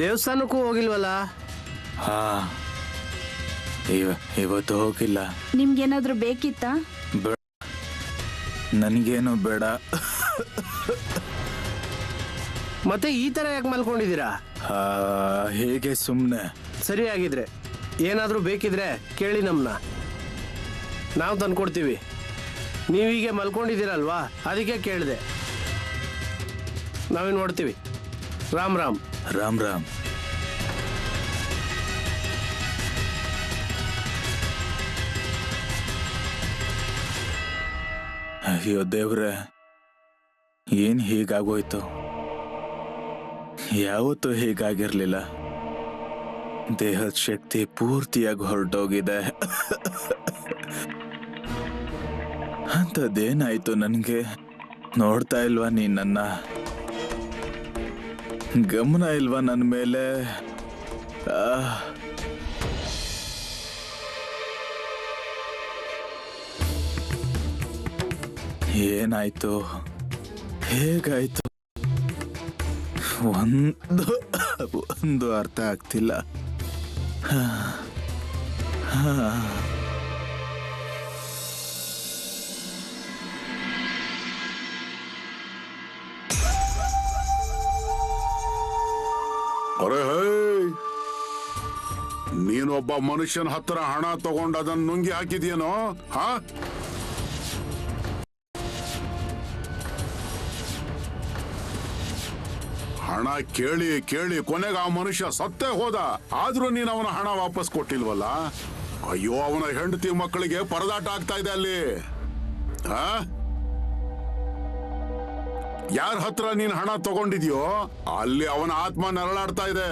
ದೇವಸ್ಥಾನಕ್ಕೂ ಹೋಗಿಲ್ವಲ್ಲ? ಹಾ ಇವತ್ತು ಹೋಗಿಲ್ಲ. ನಿಮ್ಗೇನಾದ್ರೂ ಬೇಕಿತ್ತಾ? ಬೇಡ, ನನಗೇನು ಬೇಡ. ಮತ್ತೆ ಈ ತರ ಯಾಕೆ ಮಲ್ಕೊಂಡಿದ್ದೀರಾ? ಹೇಗೆ ಸುಮ್ಮನೆ. ಸರಿ ಆಗಿದ್ರೆ ಏನಾದರೂ ಬೇಕಿದ್ರೆ ಕೇಳಿ ನಮ್ಮನ್ನ, ನಾವು ತಂದ್ಕೊಡ್ತೀವಿ. ನೀವೀಗೆ ಮಲ್ಕೊಂಡಿದ್ದೀರಲ್ವಾ, ಅದಕ್ಕೆ ಕೇಳಿದೆ. ನಾವೇನು ನೋಡ್ತೀವಿ. ರಾಮ್ ರಾಮ್. ರಾಮ್ ರಾಮ್. ಅಯ್ಯೋ ದೇವ್ರೆ, ಏನ್ ಹೀಗಾಗೋಯ್ತು? ಯಾವತ್ತೂ ಹೀಗಾಗಿರ್ಲಿಲ್ಲ. ದೇಹದ ಶಕ್ತಿ ಪೂರ್ತಿಯಾಗಿ ಹೊರಟೋಗಿದೆ. ಅಂಥದ್ದೇನಾಯ್ತು ನನಗೆ? ನೋಡ್ತಾ ಇಲ್ವಾ ನೀ ನನ್ನ? ಗಮನ ಇಲ್ವಾ ನನ್ನ ಮೇಲೆ? ಏನಾಯ್ತು? ಹೇಗಾಯ್ತು? ಒಂದು ಅರ್ಥ ಆಗ್ತಿಲ್ಲ. ಅರೆ ಹೇ, ನೀನೊಬ್ಬ ಮನುಷ್ಯನ ಹತ್ರ ಹಣ ತಗೊಂಡು ಅದನ್ನ ನುಂಗಿ ಹಾಕಿದ್ಯೇನೋ? ಹಾ, ಹಣ ಕೇಳಿ ಕೇಳಿ ಕೊನೆಗೆ ಆ ಮನುಷ್ಯ ಸತ್ತೇ ಹೋದ. ಆದ್ರೂ ನೀನು ಅವನ ಹಣ ವಾಪಸ್ ಕೊಟ್ಟಿಲ್ವಲ್ಲ? ಅಯ್ಯೋ, ಅವನ ಹೆಂಡತಿ ಮಕ್ಕಳಿಗೆ ಪರದಾಟ ಆಗ್ತಾ ಇದೆ ಅಲ್ಲಿ. ಯಾರ ಹತ್ರ ನೀನ್ ಹಣ ತಗೊಂಡಿದ್ಯೋ ಅಲ್ಲಿ ಅವನ ಆತ್ಮ ನರಳಾಡ್ತಾ ಇದೆ.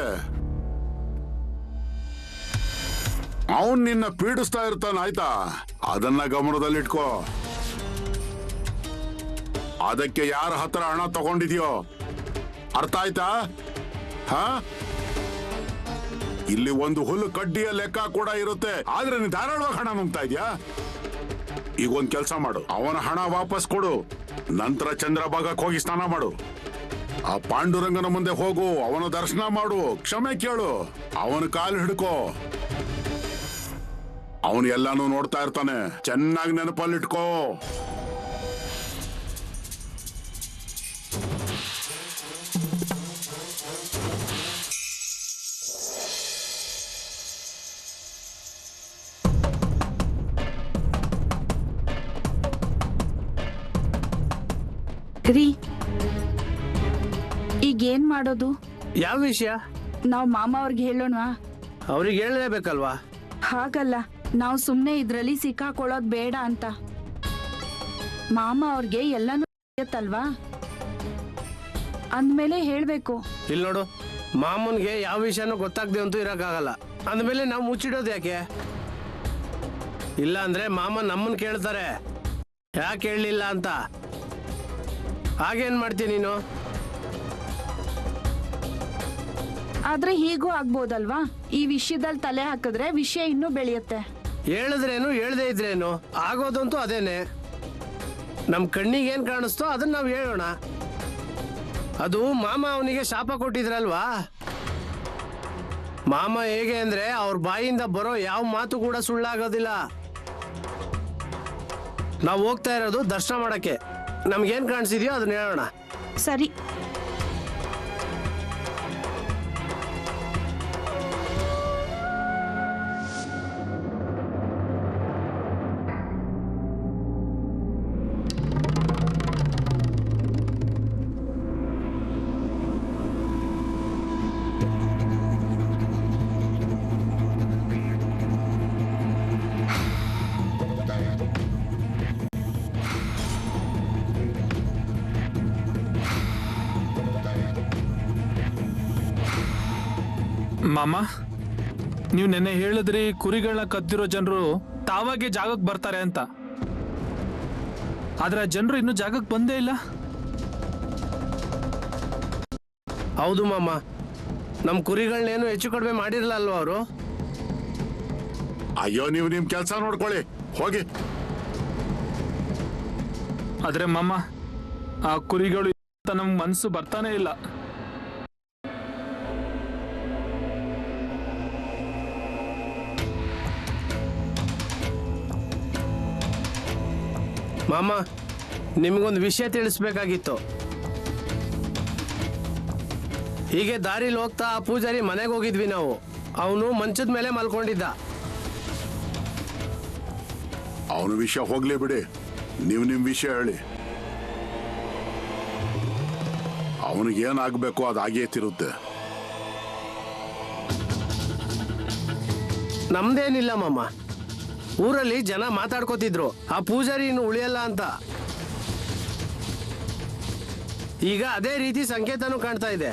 ಅವನ್ ನಿನ್ನ ಪೀಡಿಸ್ತಾ ಇರ್ತಾನ, ಆಯ್ತಾ? ಅದನ್ನ ಗಮನದಲ್ಲಿಟ್ಕೋ. ಅದಕ್ಕೆ ಯಾರ ಹತ್ರ ಹಣ ತಗೊಂಡಿದ್ಯೋ ಅರ್ಥ ಆಯ್ತಾ? ಇಲ್ಲಿ ಒಂದು ಹುಲ್ಲು ಕಡ್ಡಿಯ ಲೆಕ್ಕ ಕೂಡ ಇರುತ್ತೆ, ಆದ್ರೆ ನೀನ್ ಧಾರಾಳವಾಗಿ ಹಣ ನುಂಗ್ತಾ ಇದ್ಯಾ. ಈಗ ಒಂದ್ ಕೆಲ್ಸ ಮಾಡು, ಅವನ ಹಣ ವಾಪಸ್ ಕೊಡು. ನಂತರ ಚಂದ್ರಭಾಗಕ್ಕೆ ಹೋಗಿ ಸ್ನಾನ ಮಾಡು. ಆ ಪಾಂಡುರಂಗನ ಮುಂದೆ ಹೋಗು, ಅವನ ದರ್ಶನ ಮಾಡು, ಕ್ಷಮೆ ಕೇಳು, ಅವನ ಕಾಲು ಹಿಡ್ಕೋ. ಅವನು ಎಲ್ಲಾನು ನೋಡ್ತಾ ಇರ್ತಾನೆ, ಚೆನ್ನಾಗಿ ನೆನಪಲ್ಲಿಟ್ಕೋ. ರೀ, ಈಗೇನ್ ಮಾಡೋದು? ಯಾವ ವಿಷಯ? ನಾವ್ ಮಾಮ ಅವ್ರಿಗೆ ಹೇಳೋಣವಾ? ಅವ್ರಿಗೆ ಹೇಳಲೇಬೇಕಲ್ವಾ? ಹಾಗಲ್ಲ, ನಾವು ಸುಮ್ನೆ ಇದ್ರಲ್ಲಿ ಸಿಕ್ಕಾಕೊಳ್ಳೋದ್ ಬೇಡ ಅಂತ. ಮಾಮ ಅವ್ರಿಗೆ ಎಲ್ಲಾನು ಗೊತ್ತಲ್ವಾ, ಅಂದ್ಮೇಲೆ ಹೇಳ್ಬೇಕು. ಇಲ್ಲಿ ನೋಡು, ಮಾಮನ್ಗೆ ಯಾವ ವಿಷಯನೂ ಗೊತ್ತಾಗದೆ ಅಂತೂ ಇರಕ್ಕಾಗಲ್ಲ. ಅಂದ್ಮೇಲೆ ನಾವು ಮುಚ್ಚಿಡೋದು ಯಾಕೆ? ಇಲ್ಲ ಅಂದ್ರೆ ಮಾಮ ನಮ್ಮನ್ ಕೇಳ್ತಾರೆ ಯಾಕೆ ಹೇಳಲಿಲ್ಲ ಅಂತ. ಹಾಗೇನ್ ಮಾಡ್ತೀನಿ ನೀನು? ಆದ್ರೆ ಹೀಗೂ ಆಗ್ಬೋದಲ್ವಾ? ಈ ವಿಷಯದಲ್ಲಿ ತಲೆ ಹಾಕಿದ್ರೆ ವಿಷಯ ಇನ್ನೂ ಬೆಳೆಯುತ್ತೆ. ಹೇಳಿದ್ರೇನು ಹೇಳ್ದೇ ಇದ್ರೇನು, ಆಗೋದಂತೂ ಅದೇನೆ. ನಮ್ ಕಣ್ಣಿಗೆ ಏನ್ ಕಾಣಿಸ್ತೋ ಅದನ್ನ ನಾವು ಹೇಳೋಣ. ಅದು ಮಾಮ ಅವನಿಗೆ ಶಾಪ ಕೊಟ್ಟಿದ್ರಲ್ವಾ? ಮಾಮ ಹೇಗೆ ಅಂದ್ರೆ ಅವ್ರ ಬಾಯಿಂದ ಬರೋ ಯಾವ ಮಾತು ಕೂಡ ಸುಳ್ಳಾಗೋದಿಲ್ಲ. ನಾವು ಹೋಗ್ತಾ ಇರೋದು ದರ್ಶನ ಮಾಡಕ್ಕೆ. ನಮ್ಗೇನ್ ಕಾಣಿಸಿದ್ಯೋ ಅದನ್ನ ಹೇಳೋಣ. ಸರಿ. ಮಾಮ, ನೀವು ನೆನ್ನೆ ಹೇಳಿದ್ರಿ ಕುರಿಗಳನ್ನ ಕದ್ದಿರೋ ಜನರು ತಾವಾಗೆ ಜಾಗಕ್ಕೆ ಬರ್ತಾರೆ ಅಂತ. ಆದ್ರೆ ಆ ಜನರು ಇನ್ನೂ ಜಾಗಕ್ಕೆ ಬಂದೇ ಇಲ್ಲ. ಹೌದು ಮಾಮ, ನಮ್ ಕುರಿಗಳನ್ನೇನು ಹೆಚ್ಚು ಕಡಿಮೆ ಮಾಡಿರಲ್ಲ ಅಲ್ವಾ ಅವರು? ಅಯ್ಯೋ, ನೀವು ನಿಮ್ ಕೆಲಸ ನೋಡ್ಕೊಳ್ಳಿ, ಹೋಗಿ. ಆದ್ರೆ ಮಾಮ, ಆ ಕುರಿಗಳು ನಮ್ಗೆ ಮನ್ಸು ಬರ್ತಾನೆ ಇಲ್ಲ. ಮಾಮ ನಿಮಗೊಂದು ವಿಷಯ ತಿಳಿಸ್ಬೇಕಾಗಿತ್ತು. ಹೀಗೆ ದಾರಿಲಿ ಹೋಗ್ತಾ ಆ ಪೂಜಾರಿ ಮನೆಗೆ ಹೋಗಿದ್ವಿ ನಾವು. ಅವನು ಮಂಚದ ಮೇಲೆ ಮಲ್ಕೊಂಡಿದ್ದ. ಅವನ ವಿಷಯ ಹೋಗ್ಲಿ ಬಿಡಿ, ನೀವು ನಿಮ್ ವಿಷಯ ಹೇಳಿ. ಅವನಿಗೆ ಏನಾಗಬೇಕು ಅದಾಗೇ ತಿರುತ್ತೆ. ನಮ್ದೇನಿಲ್ಲ ಮಾಮ, ಊರಲ್ಲಿ ಜನ ಮಾತಾಡ್ಕೋತಿದ್ರು ಆ ಪೂಜಾರಿ ಇನ್ನು ಉಳಿಯಲ್ಲ ಅಂತ. ಈಗ ಅದೇ ರೀತಿ ಸಂಕೇತನೂ ಕಾಣ್ತಾ ಇದೆ.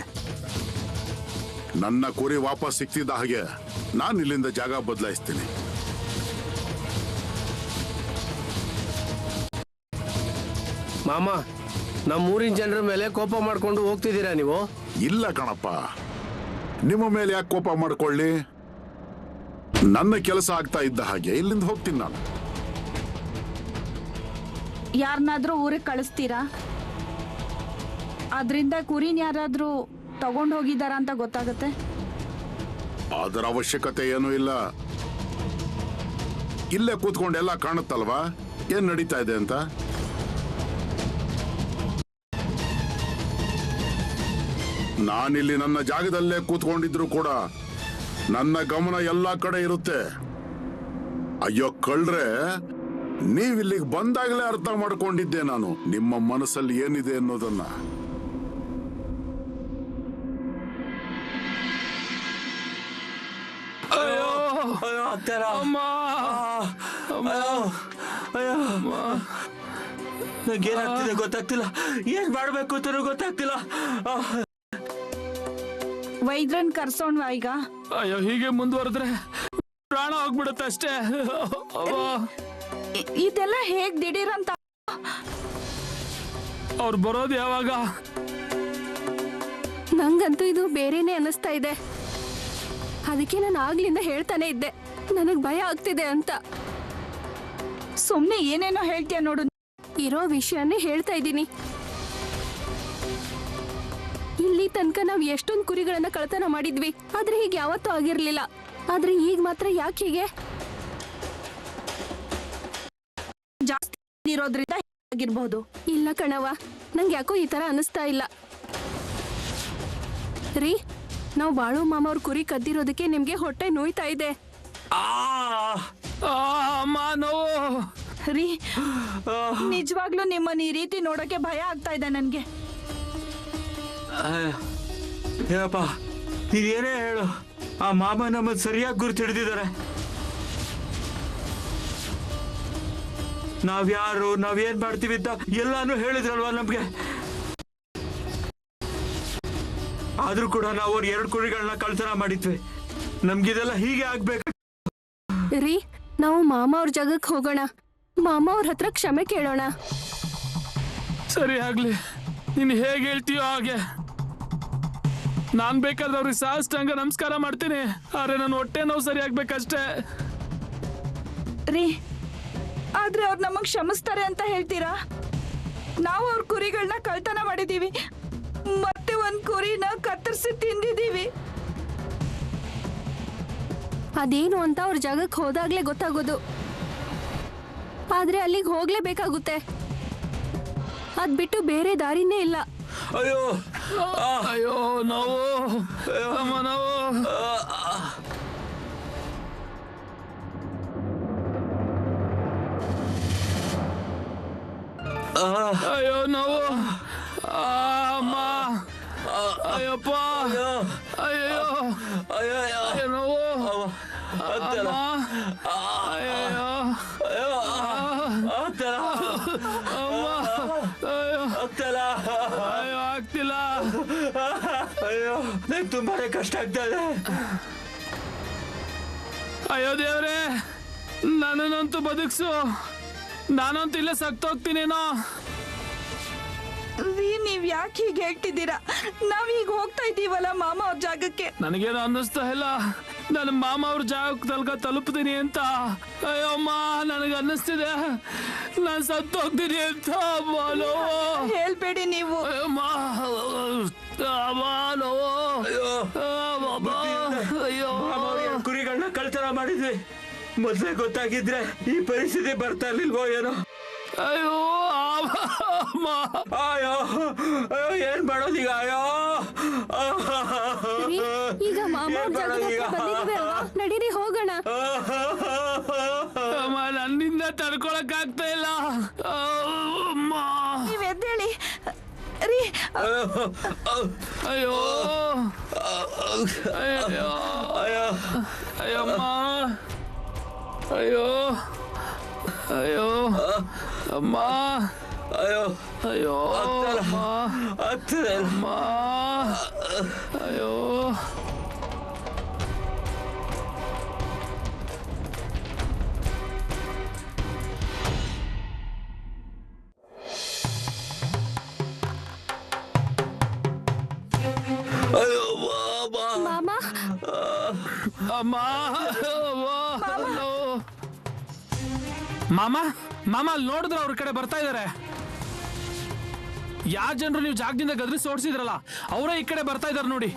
ನನ್ನ ಕುರಿ ವಾಪಸ್ ಸಿಕ್ತಿದ್ದ ಹಾಗೆ ನಾನು ಇಲ್ಲಿಂದ ಜಾಗ ಬದಲಾಯಿಸ್ತೀನಿ. ಮಾಮ, ನಮ್ಮೂರಿನ ಜನರ ಮೇಲೆ ಕೋಪ ಮಾಡ್ಕೊಂಡು ಹೋಗ್ತಿದ್ದೀರಾ ನೀವು? ಇಲ್ಲ ಕಣಪ್ಪ, ನಿಮ್ಮ ಮೇಲೆ ಯಾಕೆ ಕೋಪ ಮಾಡ್ಕೊಳ್ಳಿ? ನನ್ನ ಕೆಲಸ ಆಗ್ತಾ ಇದ್ದ ಹಾಗೆ ಇಲ್ಲಿಂದ ಹೋಗ್ತೀನಿ ನಾನು. ಯಾರನ್ನಾದ್ರೂ ಊರಿಗೆ ಕಳಿಸ್ತೀರಾ? ಅದರಿಂದ ಕುರಿನ ಯಾರಾದ್ರೂ ತಗೊಂಡು ಹೋಗಿದಾರ ಅಂತ ಗೊತ್ತಾಗುತ್ತೆ. ಅದರ ಅವಶ್ಯಕತೆ ಏನೂ ಇಲ್ಲ. ಇಲ್ಲೇ ಕೂತ್ಕೊಂಡು ಎಲ್ಲ ಕಾಣುತ್ತಲ್ವಾ ಏನ್ ನಡೀತಾ ಇದೆ ಅಂತ. ನಾನಿಲ್ಲಿ ನನ್ನ ಜಾಗದಲ್ಲೇ ಕೂತ್ಕೊಂಡಿದ್ರು ಕೂಡ ನನ್ನ ಗಮನ ಎಲ್ಲಾ ಕಡೆ ಇರುತ್ತೆ. ಅಯ್ಯೋ ಕಳ್ರೆ, ನೀವಿಲ್ಲಿಗೆ ಬಂದಾಗಲೇ ಅರ್ಥ ಮಾಡ್ಕೊಂಡಿದ್ದೆ ನಾನು ನಿಮ್ಮ ಮನಸ್ಸಲ್ಲಿ ಏನಿದೆ ಅನ್ನೋದನ್ನ. ಅಯ್ಯೋ ಅಯ್ಯೋ ಆಗ್ತಾರ ಅಮ್ಮ ಅಯ್ಯೋ ನಂಗೇನಾಗ್ತಿದೆ ಗೊತ್ತಾಗ್ತಿಲ್ಲ. ಏನ್ ಮಾಡ್ಬೇಕು ಅಂತಾನು ಗೊತ್ತಾಗ್ತಿಲ್ಲ. ವೈದ್ರನ್ ಕರ್ಸೋಣ್ವಾ ಈಗ? ಅಯ್ಯೋ ಹೀಗೆ ಮುಂದುವರೆದ್ರೆ ಪ್ರಾಣ ಹೋಗ್ಬಿಡುತ್ತೆ ಅಷ್ಟೇ. ಇದೆಲ್ಲ ಹೇಗ್ ದಿಢೀರಂತ? ಅವ್ರು ಬರೋದು ಯಾವಾಗ? ನಂಗಂತೂ ಇದು ಬೇರೆನೆ ಅನ್ನಿಸ್ತಾ ಇದೆ. ಅದಕ್ಕೆ ನಾನು ಆಗ್ಲಿಂದ ಹೇಳ್ತಾನೆ ಇದ್ದೆ, ನನಗ್ ಭಯ ಆಗ್ತಿದೆ ಅಂತ. ಸುಮ್ನೆ ಏನೇನೋ ಹೇಳ್ತೀಯ ನೋಡು. ಇರೋ ವಿಷಯನೇ ಹೇಳ್ತಾ ಇದ್ದೀನಿ. ಇಲ್ಲಿ ತನಕ ನಾವ್ ಎಷ್ಟೊಂದು ಕುರಿಗಳನ್ನ ಕಳ್ತನ ಮಾಡಿದ್ವಿ, ಆದ್ರೆ ಹೀಗೆ ಯಾವತ್ತೂ ಆಗಿರ್ಲಿಲ್ಲ. ಆದ್ರೆ ಈಗ ಮಾತ್ರ ಯಾಕೆ ಹೀಗೆ? ಜಾಸ್ತಿ ಇರೋದ್ರಿಂದ ಆಗಿರ್ಬಹುದು. ಇಲ್ಲ ಕಣವ, ನಂಗೆ ಯಾಕೋ ಈ ತರ ಅನಿಸ್ತಾ ಇಲ್ಲ. ರೀ, ನಾವು ಬಾಳು ಮಾಮ ಅವ್ರ ಕುರಿ ಕದ್ದಿರೋದಕ್ಕೆ ನಿಮ್ಗೆ ಹೊಟ್ಟೆ ನೋಯ್ತಾ ಇದೆ. ಅಮ್ಮ ನೋವು. ರೀ, ನಿಜವಾಗ್ಲೂ ನಿಮ್ಮನ್ನ ಈ ರೀತಿ ನೋಡೋಕೆ ಭಯ ಆಗ್ತಾ ಇದೆ ನನ್ಗೆ. ಏನಪ್ಪ ನೀನೇನೇ ಹೇಳು, ಆ ಮಾಮ ನಮ್ಮನ್ನು ಸರಿಯಾಗಿ ಗುರುತು ಹಿಡಿದಿದ್ದಾರೆ. ನಾವ್ಯಾರು, ನಾವೇನ್ ಮಾಡ್ತೀವಿ ಅಂತ ಎಲ್ಲಾನು ಹೇಳಿದ್ರಲ್ವಾ ನಮ್ಗೆ. ಆದ್ರೂ ಕೂಡ ನಾವು ಅವ್ರ 2 ಕುರಿಗಳನ್ನ ಕಳ್ತನ ಮಾಡಿದ್ವಿ. ನಮ್ಗಿದೆಲ್ಲ ಹೀಗೆ ಆಗ್ಬೇಕು. ರೀ, ನಾವು ಮಾಮ ಅವ್ರ ಜಾಗಕ್ಕೆ ಹೋಗೋಣ, ಮಾಮ ಅವ್ರ ಹತ್ರ ಕ್ಷಮೆ ಕೇಳೋಣ. ಸರಿ ಆಗ್ಲಿ, ನೀನ್ ಹೇಗೆ ಹೇಳ್ತೀಯೋ ಹಾಗೆ. ನಾನ್ ಬೇಕಾದ್ರೆ ಅವ್ರಿಗೆ ಸಾಷ್ಟಾಂಗ ನಮಸ್ಕಾರ ಮಾಡ್ತೀನಿ, ಆದ್ರೆ ನನ್ನ ಹೊಟ್ಟೆ ನೋವು ಸರಿ ಆಗ್ಬೇಕಷ್ಟೇ. ರೀ, ಆದ್ರೆ ಅವ್ರು ನಮಗ್ ಕ್ಷಮಿಸ್ತಾರೆ ಅಂತ ಹೇಳ್ತೀರಾ? ನಾವು ಅವ್ರ ಕುರಿಗಳನ್ನ ಕಳ್ತನ ಮಾಡಿದೀವಿ, ಮತ್ತೆ ಒಂದ್ ಕುರಿನ ಕತ್ತರಿಸಿ ತಿಂದಿದೀವಿ. ಅದೇನು ಅಂತ ಅವ್ರ ಜಾಗಕ್ಕೆ ಹೋದಾಗ್ಲೇ ಗೊತ್ತಾಗೋದು. ಆದ್ರೆ ಅಲ್ಲಿಗೆ ಹೋಗ್ಲೇಬೇಕಾಗುತ್ತೆ, ಅದ್ ಬಿಟ್ಟು ಬೇರೆ ದಾರಿನೇ ಇಲ್ಲ. ಅಯ್ಯೋ ಅಯ್ಯೋ ನೋವು, ಅಮ್ಮ ನೋವು. ಅಯ್ಯೋ ನೋವು, ಅಮ್ಮ, ಅಯ್ಯಪ್ಪ, ಅಯ್ಯೋ ಅಯ್ಯೋ ನೋವು, ಅಮ್ಮ, ಅಯ್ಯೋ ಅಯ್ಯೋ ಆಗ್ತಿಲ್ಲ. ಅಯ್ಯೋ ನಂಗೆ ತುಂಬಾನೇ ಕಷ್ಟ ಆಗ್ತಾ ಇದೆ. ಅಯ್ಯೋ ದೇವ್ರೆ, ನನ್ನನ್ನಂತೂ ಬದುಕ್ಸು, ನಾನಂತೂ ಇಲ್ಲೇ ಸತ್ತೋಗ್ತೀನೇನೋ. ರೀ, ನೀವ್ ಯಾಕೆ ಹೀಗೆ ಹೇಳ್ತಿದ್ದೀರಾ? ನಾವೀಗ ಹೋಗ್ತಾ ಇದ್ದೀವಲ್ಲ ಮಾಮ ಅವ್ರ ಜಾಗಕ್ಕೆ. ನನಗೇನು ಅನ್ನಿಸ್ತಾ ಇಲ್ಲ, ನನ್ನ ಮಾಮ ಅವ್ರ ಜಾಗಕ್ಕೆ ತಲುಪ್ತೀನಿ ಅಂತ. ಅಯ್ಯಮ್ಮ, ನನಗೆ ಅನ್ನಿಸ್ತಿದೆ ನಾನು ಸತ್ತೋಗ್ತೀನಿ ಅಂತ. ಹೇಳ್ಬೇಡಿ ನೀವು. ಕುರಿಗಳನ್ನ ಕಳ್ತನ ಮಾಡಿದ್ವಿ. ಮೊದ್ಲೇ ಗೊತ್ತಾಗಿದ್ರೆ ಈ ಪರಿಸ್ಥಿತಿ ಬರ್ತಾ ಇರ್ಲಿಲ್ವೋ ಏನೋ. ಅಯ್ಯೋ ಅಮ್ಮ. ಅಯ್ಯೋ ಅಯ್ಯೋ ಏನ್ ಮಾಡೋದೀಗ? ಅಯ್ಯೋ ರೀ, ಈಗ ಮಾಮ ಅವ್ರ ಜಾಗದ ಹತ್ರ ಬಂದಿದ್ದೀವಿ ಅಲ್ವಾ, ನಡೀರಿ ಹೋಗೋಣ. ಅಮ್ಮ ನನ್ನಿಂದ ತಡ್ಕೊಳಕ್ ಆಗ್ತಾ ಇಲ್ಲ. ಅಮ್ಮ. ನೀವ್ ಎದ್ದೇಳಿ ರೀ. ಅಯ್ಯೋ ಅಯ್ಯೋ ಅಯ್ಯಮ್ಮ. ಅಯ್ಯೋ ಅಯ್ಯೋ ಅಮ್ಮ. ಅಯ್ಯೋ ಅಯ್ಯೋ ಅಮ್ಮ. ಆಗ್ತದೆ. ಅಮ್ಮ. ಅಯ್ಯೋ ಅಯ್ಯೋ ಬಾಬಾ. ಮಾಮ ಅಮ್ಮ. ಮಾಮ ಮಾಮ ಅಲ್ಲಿ ನೋಡಿದ್ರೆ ಅವ್ರ ಕಡೆ ಬರ್ತಾ ಇದಾರೆ. ಯಾವ ಜನರು ನೀವು ಜಾಗದಿಂದ ಗದ್ರಿಸಿ ಓಡಿಸಿದ್ರಲ್ಲ ಅವರೇ ಈ ಕಡೆ ಬರ್ತಾ ಇದಾರೆ ನೋಡಿ.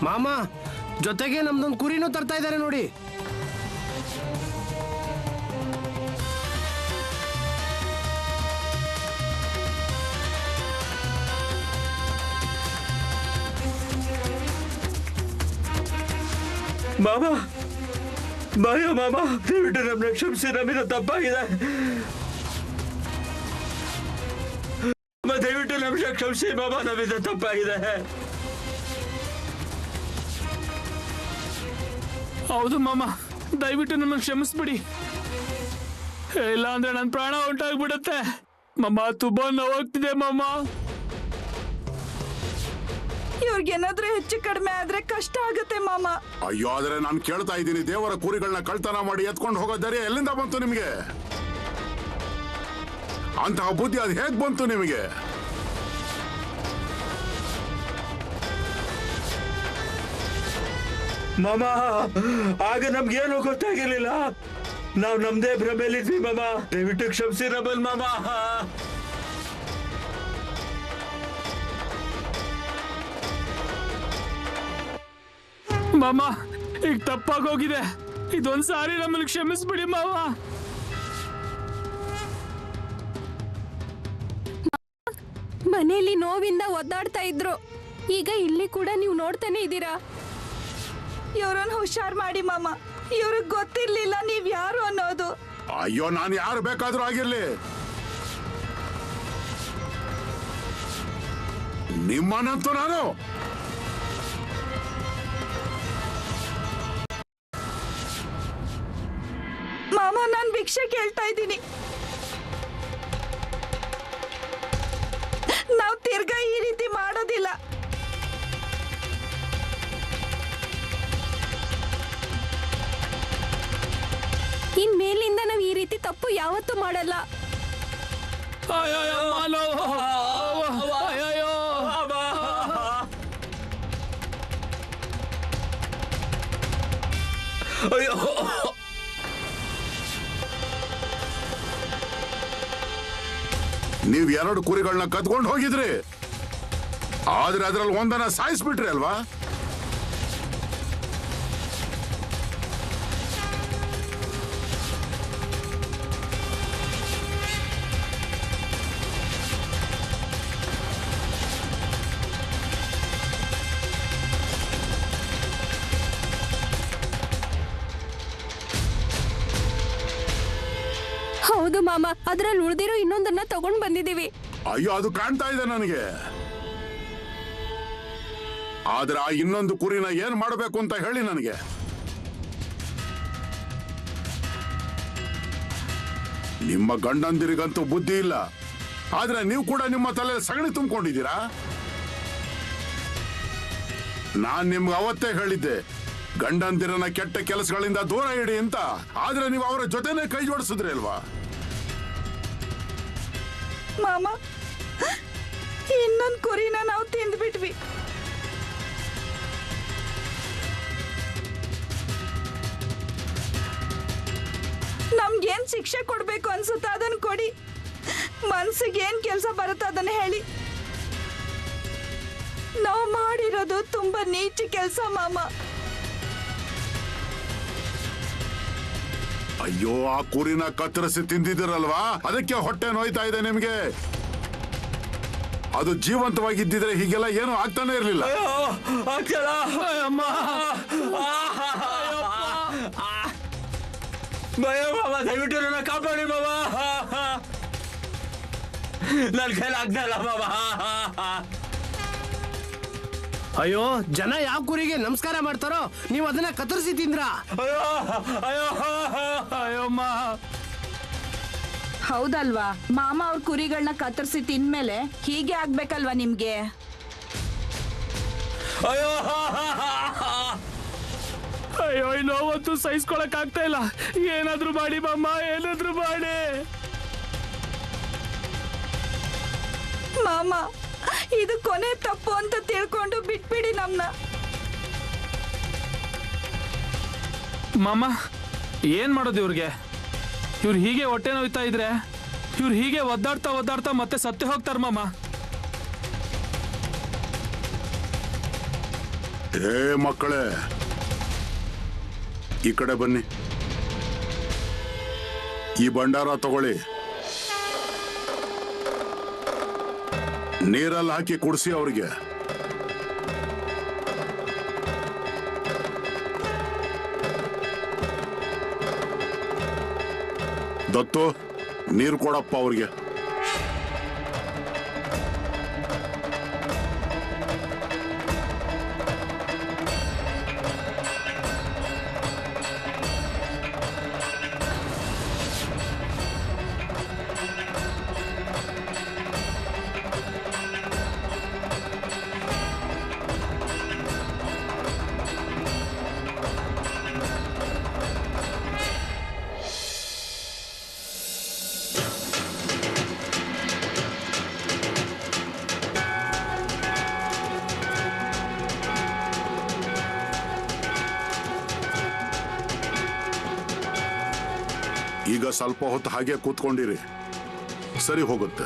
ಮಾಮ ಜೊತೆಗೆ ನಮ್ದೊಂದು ಕುರಿನೂ ತರ್ತಾ ಇದ್ದಾರೆ ನೋಡಿ. ಮಾಮ ಮಾಯ ಮಾಮ, ದಯವಿಟ್ಟು ನಮ್ಮನ್ನ ಕ್ಷಮಿಸಿ, ನಮ್ಮಿಂದ ತಪ್ಪಾಗಿದೆ. ದಯವಿಟ್ಟು ನಮ್ಮನ್ನ ಕ್ಷಮಿಸಿ ಮಾಮ, ನಮ್ಮಿಂದ ತಪ್ಪಾಗಿದೆ. ಹೌದು ಮಾಮ, ದಯವಿಟ್ಟು ನನ್ನ ಕ್ಷಮಿಸ್ಬಿಡಿ. ಇಲ್ಲ ಅಂದ್ರೆ ನನ್ನ ಪ್ರಾಣ ಉಂಟಾಗ್ಬಿಡುತ್ತೆ. ಮಾಮ ತುಂಬಾ ನೋವಾಗ್ತಿದೆ ಮಾಮ. ಇವ್ರಿಗೇನಾದ್ರೂ ಹೆಚ್ಚು ಕಡಿಮೆ ಆದ್ರೆ ಕಷ್ಟ ಆಗುತ್ತೆ ಮಾಮ. ಅಯ್ಯೋ ಆದ್ರೆ ನಾನು ಕೇಳ್ತಾ ಇದ್ದೀನಿ, ದೇವರ ಕುರಿಗಳನ್ನ ಕಳ್ತನ ಮಾಡಿ ಎತ್ಕೊಂಡು ಹೋಗೋ ಧೈರ್ಯ ಎಲ್ಲಿಂದ ಬಂತು ನಿಮಗೆ? ಅಂತಹ ಬುದ್ಧಿ ಅದು ಹೇಗ್ ಬಂತು ನಿಮಗೆ? ಮಾಮ ಆಗ ನಮ್ಗೇನು ಗೊತ್ತಾಗಿರ್ಲಿಲ್ಲ, ನಾವು ನಮ್ದೇ ಭ್ರಮೆಯಲ್ಲಿದ್ವಿ ಮಾಮ. ದಯವಿಟ್ಟು ಕ್ಷಮಿಸಿ ನಮ್ಮಲ್ ಮಾಮ. ಮಾಮ ಈಗ ತಪ್ಪಾಗೋಗಿದೆ, ಇದೊಂದ್ ಸಾರಿ ನಮ್ಮನ್ನು ಕ್ಷಮಿಸ್ಬಿಡಿ ಮಾವ. ಮನೆಯಲ್ಲಿ ನೋವಿಂದ ಒದ್ದಾಡ್ತಾ ಇದ್ರು, ಈಗ ಇಲ್ಲಿ ಕೂಡ ನೀವು ನೋಡ್ತಾನೆ ಇದ್ದೀರಾ. ಇವ್ರನ್ನ ಹುಷಾರ್ ಮಾಡಿ ಮಾಮ. ಇವ್ರಿಗೆ ಗೊತ್ತಿರ್ಲಿಲ್ಲ ನೀವ್ ಯಾರು ಅನ್ನೋದು. ಅಯ್ಯೋ ನಾನು ಯಾರು ಬೇಕಾದ್ರೂ ಆಗಿರ್ಲಿ, ನಿಮ್ಮನ್ನಂತೂ ನಾನು ಮಾಮ ನಾನ್ ಭಿಕ್ಷೆ ಕೇಳ್ತಾ ಇದ್ದೀನಿ. ನಾವ್ ತಿರ್ಗಾ ಈ ರೀತಿ ಮಾಡೋದಿಲ್ಲ. ಇನ್ಮೇಲಿಂದ ನಾವ್ ಈ ರೀತಿ ತಪ್ಪು ಯಾವತ್ತೂ ಮಾಡಲ್ಲ. ಅಯ್ಯೋ ಅಯ್ಯೋ ಅಯ್ಯೋ ನೀವ್ 2 ಕುರಿಗಳನ್ನ ಕದ್ಕೊಂಡು ಹೋಗಿದ್ರಿ, ಆದ್ರೆ ಅದ್ರಲ್ಲಿ ಒಂದನ್ನ ಸಾಯಿಸ್ಬಿಟ್ರಿ ಅಲ್ವಾ? ಹೌದು ಮಾಮ, ಅದ್ರಲ್ಲಿ ಉಳಿದಿರೋ ಇನ್ನೊಂದನ್ನ ತಗೊಂಡ್ ಬಂದಿದೀವಿ. ಅಯ್ಯೋ ಅದು ಕಾಣ್ತಾ ಇದೆ ನನಗೆ. ಆದ್ರೆ ಆ ಇನ್ನೊಂದು ಕುರಿನ ಏನ್ ಮಾಡಬೇಕು ಅಂತ ಹೇಳಿ ನನಗೆ. ನಿಮ್ಮ ಗಂಡಂದಿರಿಗಂತೂ ಬುದ್ಧಿ ಇಲ್ಲ, ಆದ್ರೆ ನೀವು ಕೂಡ ನಿಮ್ಮ ತಲೆ ಸಗಣಿ ತುಂಬಿಕೊಂಡಿದ್ದೀರಾ. ನಾನ್ ನಿಮ್ಗೆ ಅವತ್ತೇ ಹೇಳಿದ್ದೆ, ಗಂಡಂದಿರನ್ನ ಕೆಟ್ಟ ಕೆಲಸಗಳಿಂದ ದೂರ ಇಡಿ ಅಂತ. ಆದ್ರೆ ನೀವು ಅವರ ಜೊತೆನೆ ಕೈ ಜೋಡಿಸಿದ್ರಿ ಅಲ್ವಾ? ಮಾಮ ಇನ್ನೊಂದ್ ಕುರಿನ ನಾವು ತಿಂದ್ಬಿಟ್ವಿ. ನಮ್ಗೇನ್ ಶಿಕ್ಷೆ ಕೊಡ್ಬೇಕು ಅನ್ಸುತ್ತ ಅದನ್ನ ಕೊಡಿ. ಮನ್ಸಿಗೆ ಏನ್ ಕೆಲ್ಸ ಬರುತ್ತೆ ಅದನ್ನ ಹೇಳಿ. ನಾವು ಮಾಡಿರೋದು ತುಂಬಾ ನೀಚ ಕೆಲ್ಸ ಮಾಮ. ಅಯ್ಯೋ, ಆ ಕುರಿನ ಕತ್ತರಿಸಿ ತಿಂದಿದ್ದೀರಲ್ವಾ, ಅದಕ್ಕೆ ಹೊಟ್ಟೆ ನೋಯ್ತಾ ಇದೆ ನಿಮ್ಗೆ. ಅದು ಜೀವಂತವಾಗಿದ್ದಿದ್ರೆ ಹೀಗೆಲ್ಲ ಏನು ಆಗ್ತಾನೆ ಇರ್ಲಿಲ್ಲ. ಅಮ್ಮ ಭಯ ಮಾಮ, ದಯವಿಟ್ಟು ನನ್ನ ಕಾಪಾಡಿ ಮಾಮ. ನನ್ ಕೈಲಿ ಆಗ್ದಲ್ಲ ಮಾಮ. ಅಯ್ಯೋ, ಜನ ಯಾವ ಕುರಿಗೆ ನಮಸ್ಕಾರ ಮಾಡ್ತಾರೋ ನೀವು ಅದನ್ನ ಕತ್ತರಿಸಿ ತಿಂದ್ರಾ? ಅಯ್ಯೋ ಅಯ್ಯೋ ಅಯ್ಯಮ್ಮ, ಹೌದಲ್ವಾ? ಮಾಮ ಅವ್ರ ಕುರಿಗಳನ್ನ ಕತ್ತರಿಸಿ ತಿಂದ್ಮೇಲೆ ಹೀಗೆ ಆಗ್ಬೇಕಲ್ವಾ ನಿಮ್ಗೆ? ಅಯ್ಯೋ ಅಯ್ಯೋ, ಈ ನೋವಂತೂ ಸಹಿಸ್ಕೊಳಕ್ ಆಗ್ತಾ ಇಲ್ಲ. ಏನಾದ್ರೂ ಮಾಡಿ ಮಮ್ಮ, ಏನಾದ್ರೂ ಮಾಡಿ. ಮಾಮ, ಇದು ಕೊನೆ ತಪ್ಪು ಅಂತ ತಿಳ್ಕೊಂಡು ಬಿಟ್ಬಿಡಿ ನಮ್ನ. ಮಾಮ, ಏನ್ ಮಾಡೋದು ಇವ್ರಿಗೆ? ಇವ್ರು ಹೀಗೆ ಹೊಟ್ಟೆ ನೋಯ್ತಾ ಇದ್ರೆ ಇವ್ರು ಹೀಗೆ ಒದ್ದಾಡ್ತಾ ಮತ್ತೆ ಸತ್ತೆ ಹೋಗ್ತಾರ ಮಾಮ. ಏ ಮಕ್ಕಳೇ, ಈ ಕಡೆ ಬನ್ನಿ. ಈ ಭಂಡಾರ ತಗೊಳ್ಳಿ, ನೀರಲ್ಲಿ ಹಾಕಿ ಕುಡಿಸಿ ಅವ್ರಿಗೆ. ದತ್ತು, ನೀರು ಕೊಡಪ್ಪ ಅವ್ರಿಗೆ. ಈಗ ಸ್ವಲ್ಪ ಹೊತ್ತು ಹಾಗೆ ಕೂತ್ಕೊಂಡಿರಿ, ಸರಿ ಹೋಗುತ್ತೆ.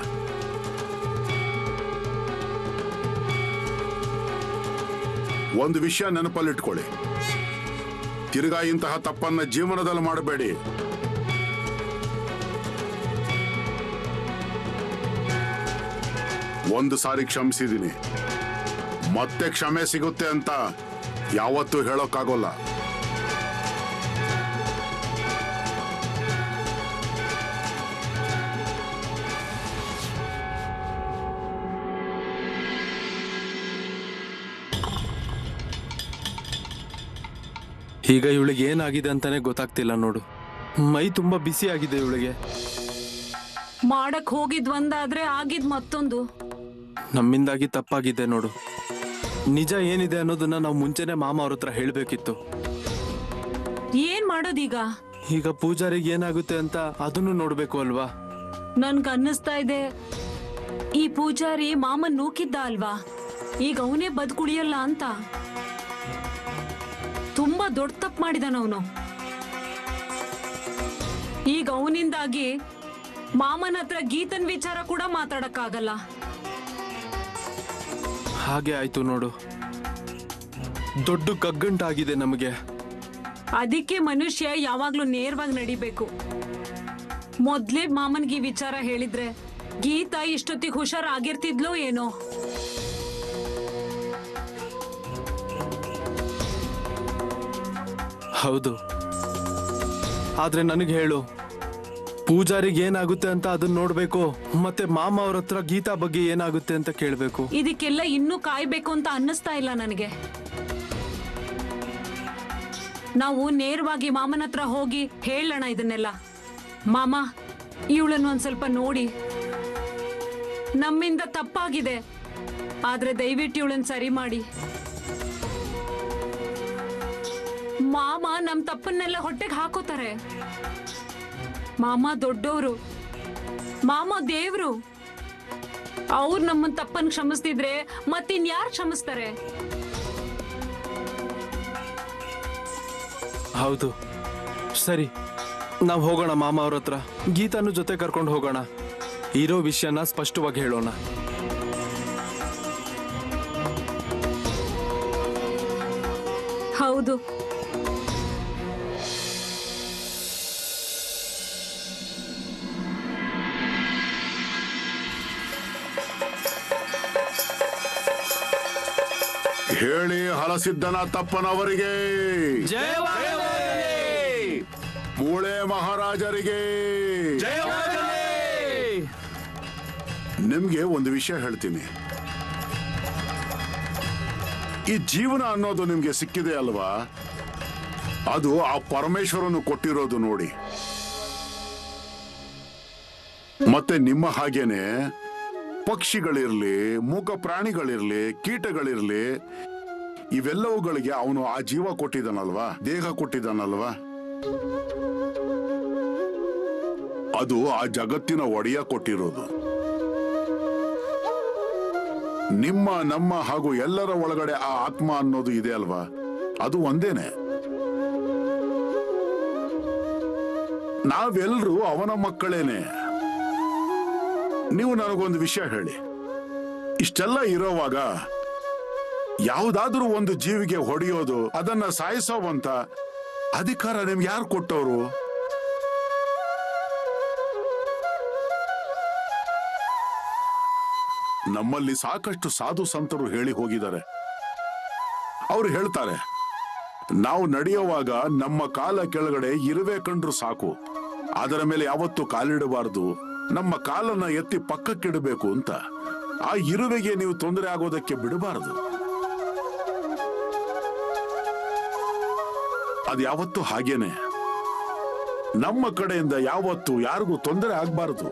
ಒಂದು ವಿಷಯ ನೆನಪಲ್ಲಿಟ್ಕೊಳ್ಳಿ, ತಿರ್ಗಾ ಇಂತಹ ತಪ್ಪನ್ನ ಜೀವನದಲ್ಲಿ ಮಾಡಬೇಡಿ. ಒಂದು ಸಾರಿ ಕ್ಷಮಿಸಿದ್ದೀನಿ, ಮತ್ತೆ ಕ್ಷಮೆ ಸಿಗುತ್ತೆ ಅಂತ ಯಾವತ್ತೂ ಹೇಳೋಕ್ಕಾಗೋಲ್ಲ. ಈಗ ಇವಳಿಗೆ ಏನಾಗಿದೆ ಅಂತಾನೆ ಗೊತ್ತಾಗ್ತಿಲ್ಲ ನೋಡು. ಮೈ ತುಂಬಾ ಬಿಸಿ ಆಗಿದೆ ಇವಳಿಗೆ. ಮಾಡಕ್ ಹೋಗಿದ್ ಒಂದಾದ್ರೆ ಆಗಿದ್ ಮತ್ತೊಂದು. ನಮ್ಮಿಂದಾಗಿ ತಪ್ಪಾಗಿದೆ ನೋಡು. ನಿಜ ಏನಿದೆ ಅನ್ನೋದನ್ನ ನಾವು ಮುಂಚೆನೆ ಮಾಮ ಅವ್ರ ಹತ್ರ ಹೇಳ್ಬೇಕಿತ್ತು. ಏನ್ ಮಾಡೋದೀಗ? ಈಗ ಪೂಜಾರಿಗೆ ಏನಾಗುತ್ತೆ ಅಂತ ಅದನ್ನು ನೋಡ್ಬೇಕು ಅಲ್ವಾ? ನನ್ಗ ಅನ್ನಿಸ್ತಾ ಇದೆ ಈ ಪೂಜಾರಿ ಮಾಮನ್ ನೂಕಿದ್ದ ಅಲ್ವಾ, ಈಗ ಅವನೇ ಬದುಕುಳಿಯಲ್ಲ ಅಂತ. ತುಂಬಾ ದೊಡ್ಡ ತಪ್ಪು ಮಾಡಿದಾನವನು. ಈಗ ಅವನಿಂದಾಗಿ ಮಾಮನ ಹತ್ರ ಗೀತನ್ ವಿಚಾರ ಕೂಡ ಮಾತಾಡಕ್ಕಾಗಲ್ಲ. ಹಾಗೆ ಆಯ್ತು ನೋಡು. ದೊಡ್ಡ ಕಗ್ಗಂಟಾಗಿದೆ ನಮಗೆ. ಅದಕ್ಕೆ ಮನುಷ್ಯ ಯಾವಾಗ್ಲೂ ನೇರವಾಗಿ ನಡಿಬೇಕು. ಮೊದ್ಲೇ ಮಾಮನ್ಗೆ ವಿಚಾರ ಹೇಳಿದ್ರೆ ಗೀತಾ ಇಷ್ಟೊತ್ತಿಗೆ ಹುಷಾರಾಗಿರ್ತಿದ್ಲೋ ಏನೋ. ಹೌದು, ಆದ್ರೆ ನನಗೆ ಹೇಳು, ಪೂಜಾರಿಗೆ ಏನಾಗುತ್ತೆ ಅಂತ ಅದನ್ನ ನೋಡ್ಬೇಕು, ಮತ್ತೆ ಮಾಮ ಅವ್ರ ಹತ್ರ ಗೀತಾ ಬಗ್ಗೆ ಏನಾಗುತ್ತೆ ಅಂತ ಕೇಳ್ಬೇಕು. ಇದಕ್ಕೆಲ್ಲ ಇನ್ನೂ ಕಾಯ್ಬೇಕು ಅಂತ ಅನ್ನಿಸ್ತಾ ಇಲ್ಲ ನನಗೆ. ನಾವು ನೇರವಾಗಿ ಮಾಮನ ಹತ್ರ ಹೋಗಿ ಹೇಳೋಣ ಇದನ್ನೆಲ್ಲ. ಮಾಮ, ಇವಳನ್ನು ಒಂದ್ ಸ್ವಲ್ಪ ನೋಡಿ. ನಮ್ಮಿಂದ ತಪ್ಪಾಗಿದೆ, ಆದ್ರೆ ದಯವಿಟ್ಟು ಇವಳನ್ನ ಸರಿ ಮಾಡಿ. ಮಾಮ ನಮ್ ತಪ್ಪನ್ನೆಲ್ಲ ಹೊಟ್ಟೆಗೆ ಹಾಕೋತಾರೆ. ಮಾಮ ದೊಡ್ಡವರು, ಮಾಮ ದೇವ್ರು. ಅವ್ರು ನಮ್ಮನ್ ತಪ್ಪನ್ ಕ್ಷಮಿಸ್ತಿದ್ರೆ ಮತ್ತಿನ್ಯಾರು ಕ್ಷಮಿಸ್ತಾರೆ? ಹೌದು, ಸರಿ, ನಾವು ಹೋಗೋಣ ಮಾಮ ಅವ್ರ ಹತ್ರ. ಗೀತಾನು ಜೊತೆ ಕರ್ಕೊಂಡು ಹೋಗೋಣ. ಇರೋ ವಿಷಯನ ಸ್ಪಷ್ಟವಾಗಿ ಹೇಳೋಣ. ಹೌದು. ಹಾಲಸಿದ್ದನಾಥಪ್ಪನವರಿಗೆ, ಮೂಳೆ ಮಹಾರಾಜರಿಗೆ. ನಿಮ್ಗೆ ಒಂದು ವಿಷಯ ಹೇಳ್ತೀನಿ. ಈ ಜೀವನ ಅನ್ನೋದು ನಿಮ್ಗೆ ಸಿಕ್ಕಿದೆ ಅಲ್ವಾ, ಅದು ಆ ಪರಮೇಶ್ವರನು ಕೊಟ್ಟಿರೋದು ನೋಡಿ. ಮತ್ತೆ ನಿಮ್ಮ ಹಾಗೇನೆ ಪಕ್ಷಿಗಳಿರ್ಲಿ, ಮೂಕ ಪ್ರಾಣಿಗಳಿರ್ಲಿ, ಕೀಟಗಳಿರ್ಲಿ, ಇವೆಲ್ಲವುಗಳಿಗೆ ಅವನು ಆ ಜೀವ ಕೊಟ್ಟಿದ್ದಾನಲ್ವಾ, ದೇಹ ಕೊಟ್ಟಿದ್ದಾನಲ್ವಾ, ಅದು ಆ ಜಗತ್ತಿನ ಒಡೆಯ ಕೊಟ್ಟಿರೋದು. ನಿಮ್ಮ, ನಮ್ಮ ಹಾಗೂ ಎಲ್ಲರ ಒಳಗಡೆ ಆ ಆತ್ಮ ಅನ್ನೋದು ಇದೆ ಅಲ್ವಾ, ಅದು ಒಂದೇನೆ. ನಾವೆಲ್ಲರೂ ಅವನ ಮಕ್ಕಳೇನೆ. ನೀವು ನನಗೊಂದು ವಿಷಯ ಹೇಳಿ, ಇಷ್ಟೆಲ್ಲ ಇರೋವಾಗ ಯಾವುದಾದ್ರೂ ಒಂದು ಜೀವಿಗೆ ಹೊಡೆಯೋದು, ಅದನ್ನ ಸಾಯಿಸೋವಂತ ಅಧಿಕಾರ ನಿಮ್ಗೆ ಯಾರು ಕೊಟ್ಟವರು? ನಮ್ಮಲ್ಲಿ ಸಾಕಷ್ಟು ಸಾಧು ಸಂತರು ಹೇಳಿ ಹೋಗಿದ್ದಾರೆ. ಅವರು ಹೇಳ್ತಾರೆ, ನಾವು ನಡೆಯುವಾಗ ನಮ್ಮ ಕಾಲ ಕೆಳಗಡೆ ಇರುವೆ ಕಂಡ್ರು ಸಾಕು, ಅದರ ಮೇಲೆ ಯಾವತ್ತೂ ಕಾಲಿಡಬಾರದು, ನಮ್ಮ ಕಾಲನ್ನ ಎತ್ತಿ ಪಕ್ಕಕ್ಕಿಡಬೇಕು ಅಂತ. ಆ ಇರುವೆಗೆ ನೀವು ತೊಂದರೆ ಆಗೋದಕ್ಕೆ ಬಿಡಬಾರದು. ಅದು ಯಾವತ್ತೂ ಹಾಗೇನೆ. ನಮ್ಮ ಕಡೆಯಿಂದ ಯಾವತ್ತೂ ಯಾರಿಗೂ ತೊಂದರೆ ಆಗ್ಬಾರದು.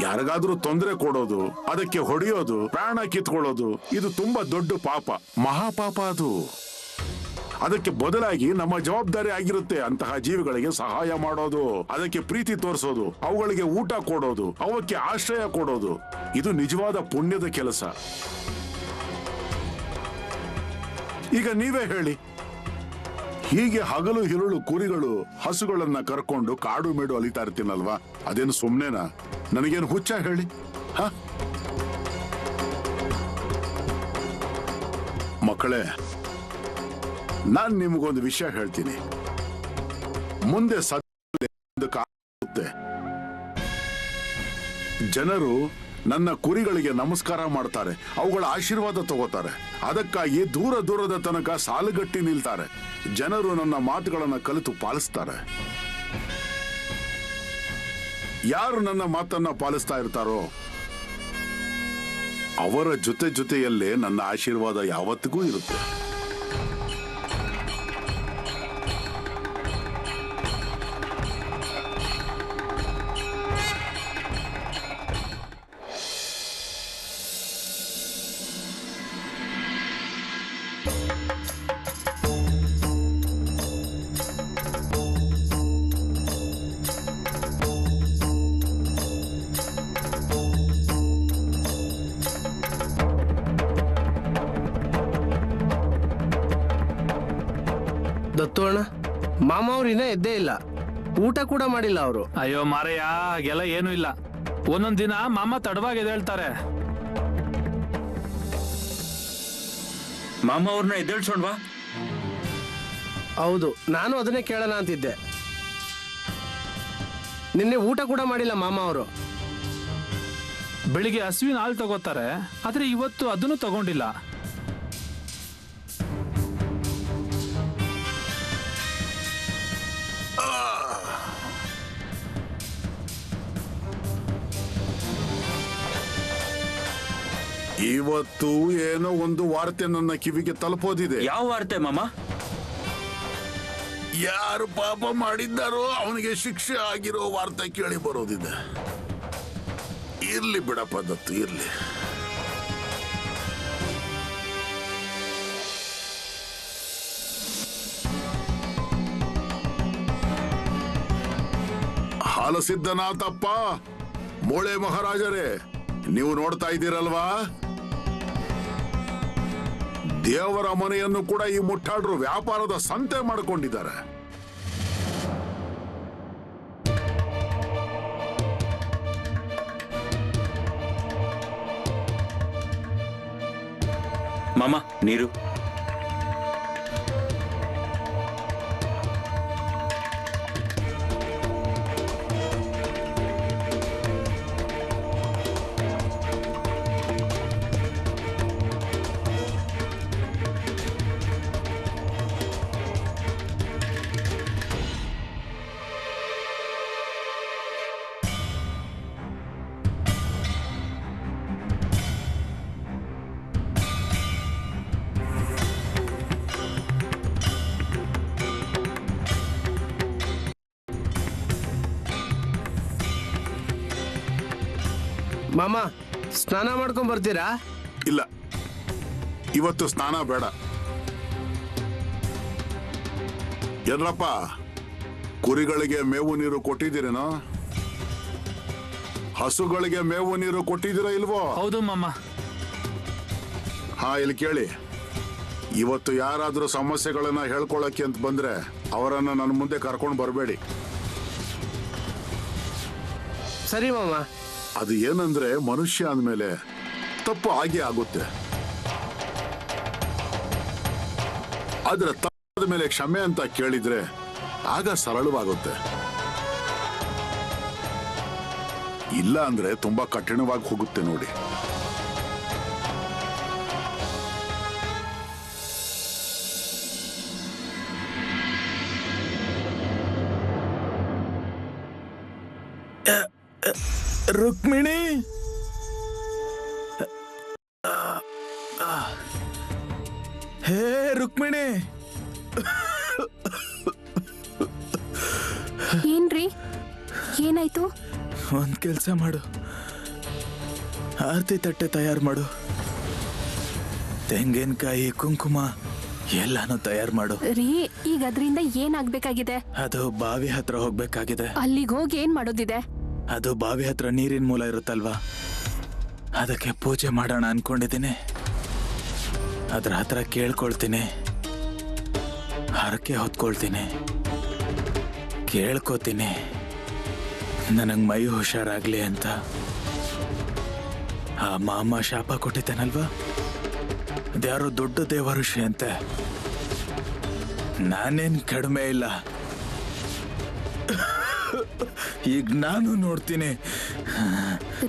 ಯಾರಿಗಾದ್ರೂ ತೊಂದರೆ ಕೊಡೋದು, ಅದಕ್ಕೆ ಹೊಡೆಯೋದು, ಪ್ರಾಣ ಕಿತ್ಕೊಳ್ಳೋದು, ಇದು ತುಂಬಾ ದೊಡ್ಡ ಪಾಪ, ಮಹಾಪಾಪ ಅದು. ಅದಕ್ಕೆ ಬದಲಾಗಿ ನಮ್ಮ ಜವಾಬ್ದಾರಿ ಆಗಿರುತ್ತೆ ಅಂತಹ ಜೀವಿಗಳಿಗೆ ಸಹಾಯ ಮಾಡೋದು, ಅದಕ್ಕೆ ಪ್ರೀತಿ ತೋರಿಸೋದು, ಅವುಗಳಿಗೆ ಊಟ ಕೊಡೋದು, ಅವಕ್ಕೆ ಆಶ್ರಯ ಕೊಡೋದು. ಇದು ನಿಜವಾದ ಪುಣ್ಯದ ಕೆಲಸ. ಈಗ ನೀವೇ ಹೇಳಿ, ಹೀಗೆ ಹಗಲು ಹಿರುಳು ಕುರಿಗಳು ಹಸುಗಳನ್ನ ಕರ್ಕೊಂಡು ಕಾಡು ಮೇಡು ಅಲಿತಾ ಇರ್ತೀನಲ್ವಾ, ಅದೇನು ಸುಮ್ನೆನಾ? ನನಗೇನು ಹುಚ್ಚ ಹೇಳಿ? ಮಕ್ಕಳೇ, ನಾನ್ ನಿಮಗೊಂದು ವಿಷಯ ಹೇಳ್ತೀನಿ. ಮುಂದೆ ಸತ್ತೆ ಜನರು ನನ್ನ ಕುರಿಗಳಿಗೆ ನಮಸ್ಕಾರ ಮಾಡ್ತಾರೆ, ಅವುಗಳ ಆಶೀರ್ವಾದ ತಗೋತಾರೆ. ಅದಕ್ಕಾಗಿ ದೂರ ದೂರದ ತನಕ ಸಾಲುಗಟ್ಟಿ ನಿಲ್ತಾರೆ. ಜನರು ನನ್ನ ಮಾತುಗಳನ್ನು ಕಲಿತು ಪಾಲಿಸ್ತಾರೆ. ಯಾರು ನನ್ನ ಮಾತನ್ನ ಪಾಲಿಸ್ತಾ ಇರ್ತಾರೋ ಅವರ ಜೊತೆ ಜೊತೆಯಲ್ಲೇ ನನ್ನ ಆಶೀರ್ವಾದ ಯಾವತ್ತಿಗೂ ಇರುತ್ತೆ. ದತ್ತು ಅಣ್ಣ, ಮಾಮ ಅವ್ರು ಇನ್ನೂ ಎದ್ದೇ ಇಲ್ಲ, ಊಟ ಕೂಡ ಮಾಡಿಲ್ಲ ಅವರು. ಅಯ್ಯೋ ಮಾರಯ್ಯ, ಹಾಗೆಲ್ಲ ಏನೂ ಇಲ್ಲ. ಒಂದೊಂದ್ ದಿನ ಮಾಮ ತಡವಾಗಿ ಎದ್ದೇಳ್ತಾರೆ. ಮಾಮ ಅವ್ರನ್ನ ಎದ್ದೇಳ್ಸೋಣ್ವಾ? ಹೌದು, ನಾನು ಅದನ್ನೇ ಕೇಳೋಣ ಅಂತಿದ್ದೆ. ನಿನ್ನೆ ಊಟ ಕೂಡ ಮಾಡಿಲ್ಲ ಮಾಮ ಅವರು. ಬೆಳಿಗ್ಗೆ ಹಸುವಿನ ಹಾಲು ತಗೋತಾರೆ, ಆದ್ರೆ ಇವತ್ತು ಅದನ್ನು ತಗೊಂಡಿಲ್ಲ. ಇವತ್ತು ಏನೋ ಒಂದು ವಾರ್ತೆ ನನ್ನ ಕಿವಿಗೆ ತಲುಪೋದಿದೆ. ಯಾವ ವಾರ್ತೆ ಮಾಮ? ಯಾರು ಪಾಪ ಮಾಡಿದ್ದಾರೋ ಅವನಿಗೆ ಶಿಕ್ಷೆ ಆಗಿರೋ ವಾರ್ತೆ ಕೇಳಿ ಬರೋದಿದೆ. ಇರ್ಲಿ ಬಿಡಪ್ಪ ದತ್ತು, ಇರ್ಲಿ. ಹಾಲಸಿದ್ದನಾಥಪ್ಪ, ಮೂಳೆ ಮಹಾರಾಜರೇ, ನೀವು ನೋಡ್ತಾ ಇದ್ದೀರಲ್ವಾ, ದೇವರ ಮನೆಯನ್ನು ಕೂಡ ಈ ಮುಟ್ಟಾಡ್ರು ವ್ಯಾಪಾರದ ಸಂತೆ ಮಾಡಿಕೊಂಡಿದ್ದಾರೆ. ಮಾಮ, ನೀರು. ಮಾಮ ಸ್ನಾನ ಮಾಡ್ಕೊಂಡ್ ಬರ್ತೀರಾ? ಇಲ್ಲ, ಇವತ್ತು ಸ್ನಾನ ಬೇಡ. ಎಲ್ಲಪ್ಪ, ಕುರಿಗಳಿಗೆ ಮೇವು ನೀರು ಕೊಟ್ಟಿದ್ದೀರೇನೋ? ಹಸುಗಳಿಗೆ ಮೇವು ನೀರು ಕೊಟ್ಟಿದ್ದೀರಾ ಇಲ್ವೋ? ಹೌದು ಮಾಮ. ಹಾ, ಇಲ್ಲಿ ಕೇಳಿ. ಇವತ್ತು ಯಾರಾದ್ರೂ ಸಮಸ್ಯೆಗಳನ್ನ ಹೇಳ್ಕೊಳಕ್ಕೆ ಅಂತ ಬಂದ್ರೆ ಅವರನ್ನ ನನ್ನ ಮುಂದೆ ಕರ್ಕೊಂಡು ಬರಬೇಡಿ. ಸರಿ ಮಾಮ. ಅದು ಏನಂದ್ರೆ, ಮನುಷ್ಯ ಅಂದ್ಮೇಲೆ ತಪ್ಪು ಆಗೇ ಆಗುತ್ತೆ. ಆದ್ರೆ ತಪ್ಪಾದ ಮೇಲೆ ಕ್ಷಮೆ ಅಂತ ಕೇಳಿದ್ರೆ ಆಗ ಸರಳವಾಗುತ್ತೆ. ಇಲ್ಲ ಅಂದ್ರೆ ತುಂಬಾ ಕಠಿಣವಾಗಿ ಹೋಗುತ್ತೆ ನೋಡಿ. ರುಕ್ಮಿಣಿ, ಹೇ ರುಕ್ಮಿಣಿ, ಏನ್ರಿ, ಏನಾಯ್ತು? ಒಂದ್ ಕೆಲ್ಸ ಮಾಡು, ಆರತಿ ತಟ್ಟೆ ತಯಾರು ಮಾಡು, ತೆಂಗಿನಕಾಯಿ ಕುಂಕುಮ ಎಲ್ಲಾನು ತಯಾರು ಮಾಡು. ರೀ, ಈಗ ಅದ್ರಿಂದ ಏನಾಗ್ಬೇಕಾಗಿದೆ? ಅದು ಬಾವಿ ಹತ್ರ ಹೋಗ್ಬೇಕಾಗಿದೆ. ಅಲ್ಲಿಗೆ ಹೋಗಿ ಏನ್ ಮಾಡೋದಿದೆ? ಅದು ಬಾವಿ ಹತ್ರ ನೀರಿನ ಮೂಲ ಇರುತ್ತಲ್ವಾ, ಅದಕ್ಕೆ ಪೂಜೆ ಮಾಡೋಣ ಅನ್ಕೊಂಡಿದ್ದೀನಿ. ಅದ್ರ ಹತ್ರ ಕೇಳ್ಕೊಳ್ತೀನಿ, ಹರಕೆ ಹೊತ್ಕೊಳ್ತೀನಿ, ಕೇಳ್ಕೊತೀನಿ ನನಗ್ ಮೈ ಹುಷಾರಾಗ್ಲಿ ಅಂತ. ಆ ಮಾಮ ಶಾಪ ಕೊಟ್ಟಿದ್ದಾನಲ್ವಾ, ಅದ್ಯಾರೋ ದೊಡ್ಡ ದೇವಋಷಿ ಅಂತೆ. ನಾನೇನ್ ಕಡಿಮೆ ಇಲ್ಲ. ಈಗ ನಾನು ನೋಡ್ತೀನಿ.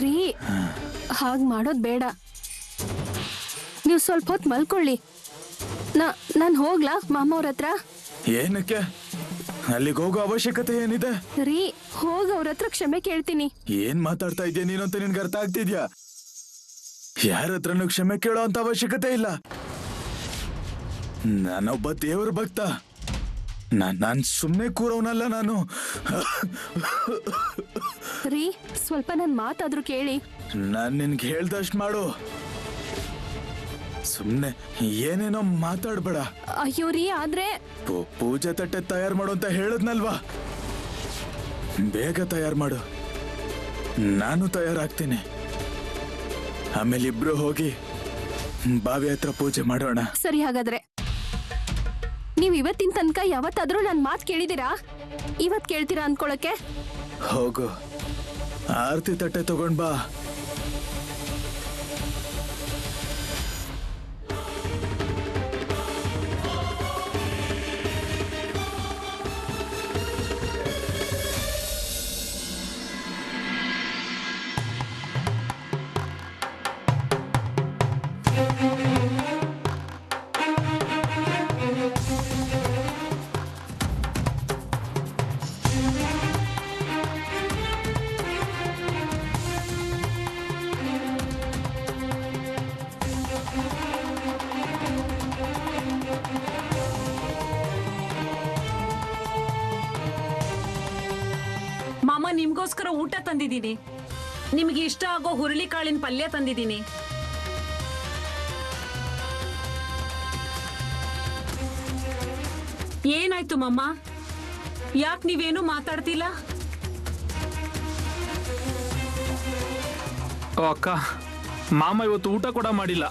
ರೀ, ಹಾಗ್ ಮಾಡೋದ್ ಬೇಡ. ನೀವು ಸ್ವಲ್ಪ ಹೊತ್ತು ಮಲ್ಕೊಳ್ಳಿ. ನಾನ್ ಹೋಗ್ಲಾ ಮಾಮ ಅವ್ರ ಹತ್ರ? ಏನಕ್ಕೆ? ಅಲ್ಲಿಗೆ ಹೋಗೋ ಅವಶ್ಯಕತೆ ಏನಿದೆ? ರೀ, ಹೋಗ ಅವ್ರ ಹತ್ರ ಕ್ಷಮೆ ಕೇಳ್ತೀನಿ. ಏನ್ ಮಾತಾಡ್ತಾ ಇದ್ಯಾ ನೀನು ಅಂತ ನಿನ್ಗೆ ಅರ್ಥ ಆಗ್ತಿದ್ಯಾ? ಯಾರ ಹತ್ರನೂ ಕ್ಷಮೆ ಕೇಳೋ ಅಂತ ಅವಶ್ಯಕತೆ ಇಲ್ಲ. ನಾನೊಬ್ಬ ದೇವ್ರ ಭಕ್ತ. ನಾನ್ ಸುಮ್ನೆ ಕೂರೋನಲ್ಲ ನಾನು. ರೀ, ಸ್ವಲ್ಪ ನನ್ ಮಾತಾದ್ರೂ ಕೇಳಿ. ನಾನ್ ನಿನ್ಗೆ ಹೇಳ್ದಷ್ಟು ಮಾಡು, ಸುಮ್ನೆ ಏನೇನೋ ಮಾತಾಡ್ಬೇಡ. ಅಯ್ಯೋ ರೀ, ಆದ್ರೆ ಪೂಜೆ ತಟ್ಟೆ ತಯಾರು ಮಾಡು ಅಂತ ಹೇಳದ್ನಲ್ವಾ, ಬೇಗ ತಯಾರು ಮಾಡು, ನಾನು ತಯಾರಾಗ್ತೀನಿ. ಆಮೇಲೆ ಇಬ್ರು ಹೋಗಿ ಬಾವಿ ಹತ್ರ ಪೂಜೆ ಮಾಡೋಣ. ಸರಿ, ಹಾಗಾದ್ರೆ ನೀವ್ ಇವತ್ತಿನ ತನಕ ಯಾವತ್ತಾದ್ರೂ ನನ್ ಮಾತ್ ಕೇಳಿದೀರಾ? ಇವತ್ ಕೇಳ್ತೀರಾ ಅನ್ಕೊಳಕ್ಕೆ? ಹೋಗು, ಆರತಿ ತಟ್ಟೆ ತಗೊಂಡ್ ಬಾ. ಮಾಮ, ನಿಮ್ಗೋಸ್ಕರ ಊಟ ತಂದಿದ್ದೀನಿ. ನಿಮ್ಗೆ ಇಷ್ಟ ಆಗೋ ಹುರುಳಿಕಾಳಿನ ಪಲ್ಯ ತಂದಿದ್ದೀನಿ. ಏನಾಯ್ತು ಮಾಮ? ಯಾಕೆ ನೀವೇನು ಮಾತಾಡ್ತಿಲ್ಲ? ಓ ಅಕ್ಕ, ಮಾಮ ಇವತ್ತು ಊಟ ಕೂಡ ಮಾಡಿಲ್ಲ.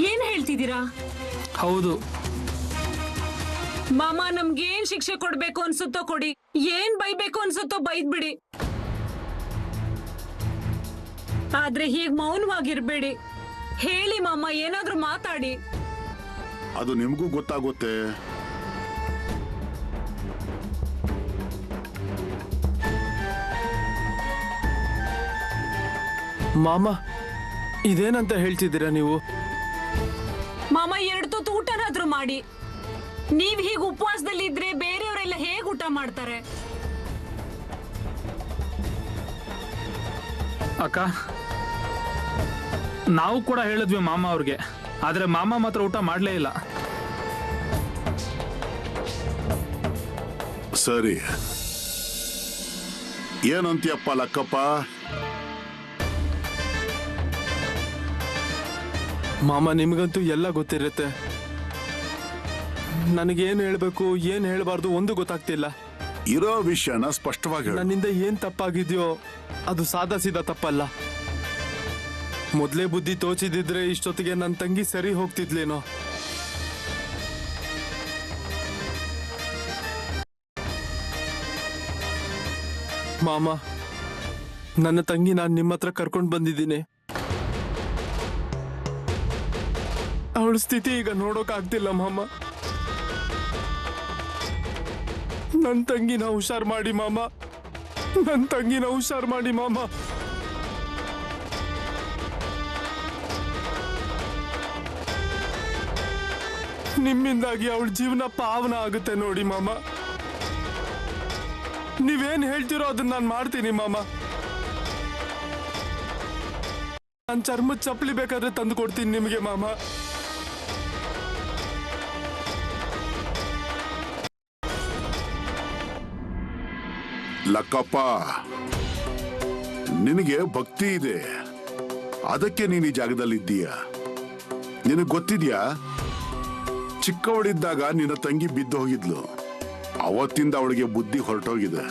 ಏನ್ ಹೇಳ್ತಿದ್ದೀರಾ? ಹೌದು ಮಾಮ, ನಮ್ಗೇನ್ ಶಿಕ್ಷೆ ಕೊಡ್ಬೇಕು ಅನ್ಸುತ್ತೋ ಕೊಡಿ, ಏನ್ ಬೈಬೇಕು ಅನ್ಸುತ್ತೋ ಬೈದ್ ಬಿಡಿ. ಆದ್ರೆ ಹೀಗ್ ಮೌನವಾಗಿರ್ಬೇಡಿ. ಹೇಳಿ ಮಾಮ, ಏನಾದ್ರೂ ಮಾತಾಡಿ. ಅದು ನಿಮಗೂ ಗೊತ್ತಾಗುತ್ತೆ. ಮಾಮ, ಇದೇನಂತ ಹೇಳ್ತಿದ್ದೀರಾ ನೀವು? ಮಾಮ, 2 ತುತ್ತು ಊಟನಾದ್ರೂ ಮಾಡಿ. ನೀವ್ ಹೀಗ್ ಉಪವಾಸದಲ್ಲಿ ಇದ್ರೆ ಬೇರೆಯವರೆಲ್ಲ ಹೇಗ್ ಊಟ ಮಾಡ್ತಾರೆ? ಅಕ್ಕ, ನಾವು ಕೂಡ ಹೇಳಿದ್ವಿ ಮಾಮ ಅವ್ರಿಗೆ, ಆದ್ರೆ ಮಾಮ ಮಾತ್ರ ಊಟ ಮಾಡ್ಲೇ ಇಲ್ಲ. ಸರಿ, ಏನಂತೀಯಪ್ಪ ಲಕ್ಕಪ್ಪ? ಮಾಮ, ನಿಮ್ಗಂತೂ ಎಲ್ಲ ಗೊತ್ತಿರುತ್ತೆ. ನನಗೇನ್ ಹೇಳ್ಬೇಕು ಏನ್ ಹೇಳ್ಬಾರ್ದು ಒಂದು ಗೊತ್ತಾಗ್ತಿಲ್ಲ. ಇರೋ ವಿಷಯನ ಸ್ಪಷ್ಟವಾಗಿ ಹೇಳು. ನನ್ನಿಂದ ಏನ್ ತಪ್ಪಾಗಿದ್ಯೋ ಅದು ಸಾದಾ ಸೀದಾ ತಪ್ಪಲ್ಲ. ಮೊದ್ಲೇ ಬುದ್ಧಿ ತೋಚಿದಿದ್ರೆ ಇಷ್ಟೊತ್ತಿಗೆ ನನ್ನ ತಂಗಿ ಸರಿ ಹೋಗ್ತಿದ್ಲೇನೋ. ಮಾಮ, ನನ್ನ ತಂಗಿ ನಾನು ನಿಮ್ಮ ಹತ್ರ ಕರ್ಕೊಂಡು ಬಂದಿದ್ದೀನಿ. ಅವಳ ಸ್ಥಿತಿ ಈಗ ನೋಡೋಕ್ ಆಗ್ತಿಲ್ಲ ಮಾಮ. ನನ್ನ ತಂಗಿನ ಹುಷಾರ್ ಮಾಡಿ ಮಾಮ, ನನ್ನ ತಂಗಿನ ಹುಷಾರ್ ಮಾಡಿ ಮಾಮ. ನಿಮ್ಮಿಂದಾಗಿ ಅವಳ ಜೀವನ ಪಾವನ ಆಗುತ್ತೆ ನೋಡಿ ಮಾಮ. ನೀವೇನ್ ಹೇಳ್ತಿರೋ ಅದನ್ನ ನಾನು ಮಾಡ್ತೀನಿ ಮಾಮ. ನಾನು ಚರ್ಮದ ಚಪ್ಪಲಿ ಬೇಕಾದ್ರೆ ತಂದು ಕೊಡ್ತೀನಿ ನಿಮಗೆ ಮಾಮ. ಲಕ್ಕಪ್ಪ, ನಿನಗೆ ಭಕ್ತಿ ಇದೆ, ಅದಕ್ಕೆ ನೀನು ಈ ಜಾಗದಲ್ಲಿದ್ದೀಯ. ನಿನಗೆ ಗೊತ್ತಿದ್ಯಾ, ಚಿಕ್ಕವಳಿದ್ದಾಗ ನಿನ್ನ ತಂಗಿ ಬಿದ್ದು ಹೋಗಿದ್ಲು. ಅವತ್ತಿಂದ ಅವಳಿಗೆ ಬುದ್ಧಿ ಹೊರಟೋಗಿದೆ.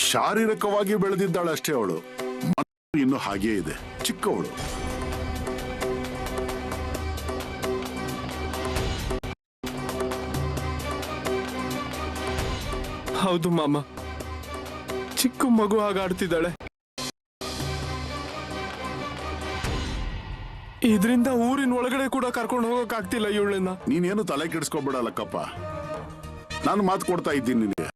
ಶಾರೀರಿಕವಾಗಿ ಬೆಳೆದಿದ್ದಾಳಷ್ಟೇ ಅವಳು, ಇನ್ನು ಹಾಗೇ ಇದೆ, ಚಿಕ್ಕವಳು. ಹೌದು ಮಾಮ, ಚಿಕ್ಕ ಮಗು ಹಾಗಾಡ್ತಿದ್ದಾಳೆ. ಇದರಿಂದ ಊರಿನ ಒಳಗಡೆ ಕೂಡ ಕರ್ಕೊಂಡು ಹೋಗಕ್ ಆಗ್ತಿಲ್ಲ ಇವಳನ್ನ. ನೀನೇನು ತಲೆ ಕೆಡಿಸ್ಕೊಬೇಡ ಲಕ್ಕಪ್ಪ, ನಾನು ಮಾತು ಕೊಡ್ತಾ ಇದ್ದೀನಿ ನಿನಗೆ.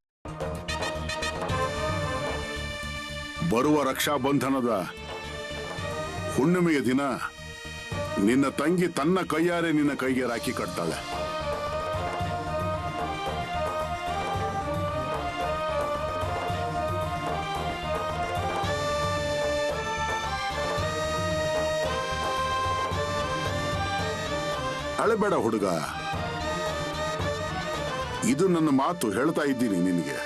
ಬರುವ ರಕ್ಷಾ ಬಂಧನದ ಹುಣ್ಣಿಮೆಯ ದಿನ ನಿನ್ನ ತಂಗಿ ತನ್ನ ಕೈಯಾರೆ ನಿನ್ನ ಕೈಗೆ ರಾಖಿ ಕಟ್ತಾಳೆ. ಅಳಬೇಡ ಹುಡುಗ, ಇದು ನನ್ನ ಮಾತು, ಹೇಳ್ತಾ ಇದ್ದೀನಿ ನಿನಗೆ.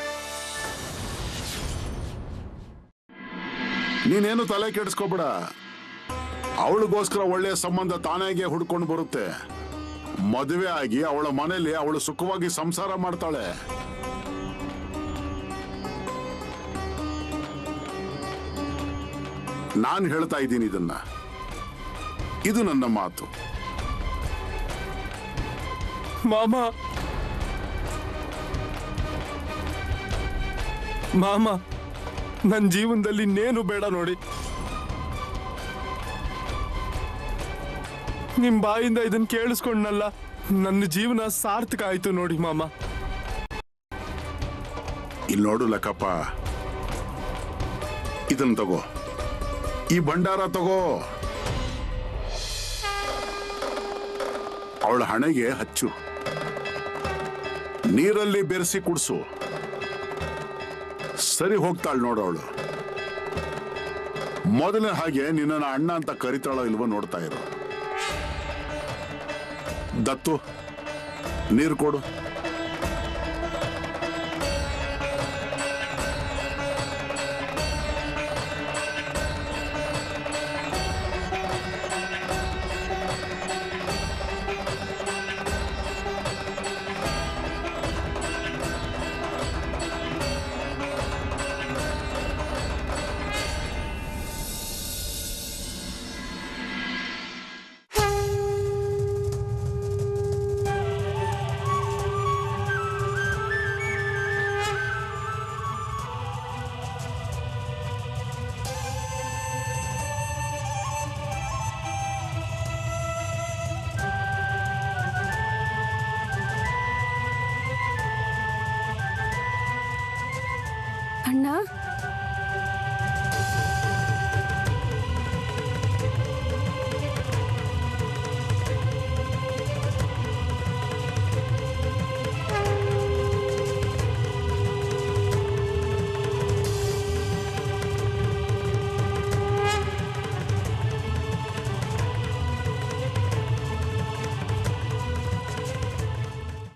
ನೀನೇನು ತಲೆ ಕೆಡಿಸ್ಕೋಬೇಡ, ಅವಳಿಗೋಸ್ಕರ ಒಳ್ಳೆಯ ಸಂಬಂಧ ತಾನಾಗೆ ಹುಡ್ಕೊಂಡು ಬರುತ್ತೆ. ಮದುವೆ ಆಗಿ ಅವಳ ಮನೇಲಿ ಅವಳು ಸುಖವಾಗಿ ಸಂಸಾರ ಮಾಡ್ತಾಳೆ. ನಾನು ಹೇಳ್ತಾ ಇದ್ದೀನಿ ಇದನ್ನ, ಇದು ನನ್ನ ಮಾತು. ಮಾಮ, ಮಾಮ, ನನ್ನ ಜೀವನದಲ್ಲಿ ಇನ್ನೇನು ಬೇಡ ನೋಡಿ. ನಿಮ್ ಬಾಯಿಂದ ಇದನ್ನ ಕೇಳಿಸ್ಕೊಂಡ್ನಲ್ಲ, ನನ್ನ ಜೀವನ ಸಾರ್ಥಕ ಆಯ್ತು ನೋಡಿ ಮಾಮ. ಇಲ್ಲಿ ನೋಡು ಲಕ್ಕಪ್ಪ, ಇದನ್ನ ತಗೋ, ಈ ಭಂಡಾರ ತಗೋ, ಅವಳ ಹಣೆಗೆ ಹಚ್ಚು, ನೀರಲ್ಲಿ ಬೆರೆಸಿ ಕುಡಿಸು. ಸರಿ ಹೋಗ್ತಾಳು ನೋಡವಳು. ಮೊದಲನೇ ಹಾಗೆ ನಿನ್ನ ಅಣ್ಣ ಅಂತ ಕರಿತಾಳೋ ಇಲ್ವೋ ನೋಡ್ತಾ ಇರು. ದತ್ತು, ನೀರು ಕೊಡು. ಅಣ್ಣ